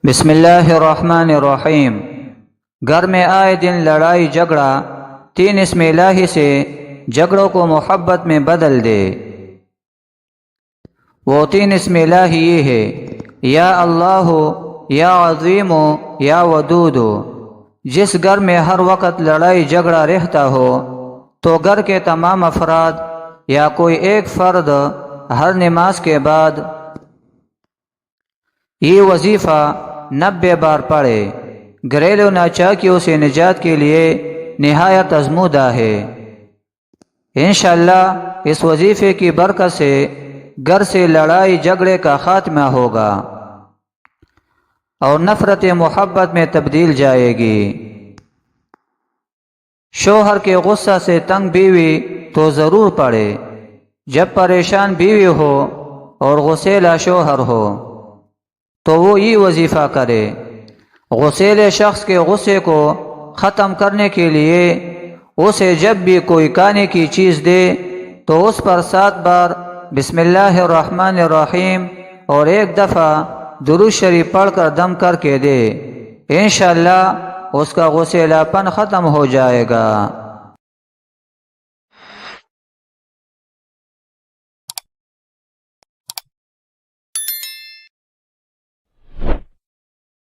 بسم اللہ الرحمن الرحیم۔ گھر میں آئے دن لڑائی جھگڑا، تین اسم الہی سے جھگڑوں کو محبت میں بدل دے۔ وہ تین اسم الہی یہ ہے: یا اللہ، یا عظیم، یا ودود۔ جس گھر میں ہر وقت لڑائی جھگڑا رہتا ہو تو گھر کے تمام افراد یا کوئی ایک فرد ہر نماز کے بعد یہ وظیفہ 90 بار پڑھے۔ گھریلو ناچاکیوں سے نجات کے لیے نہایت آزمودہ ہے۔ انشاءاللہ اس وظیفے کی برکت سے گھر سے لڑائی جھگڑے کا خاتمہ ہوگا اور نفرت محبت میں تبدیل جائے گی۔ شوہر کے غصہ سے تنگ بیوی تو ضرور پڑے۔ جب پریشان بیوی ہو اور غصیلا شوہر ہو تو وہ یہ وظیفہ کرے۔ غصیلے شخص کے غصے کو ختم کرنے کے لیے اسے جب بھی کوئی کھانے کی چیز دے تو اس پر 7 بار بسم اللہ الرحمن الرحیم اور 1 دفعہ درود شریف پڑھ کر دم کر کے دے۔ انشاءاللہ اس کا غصیلا پن ختم ہو جائے گا۔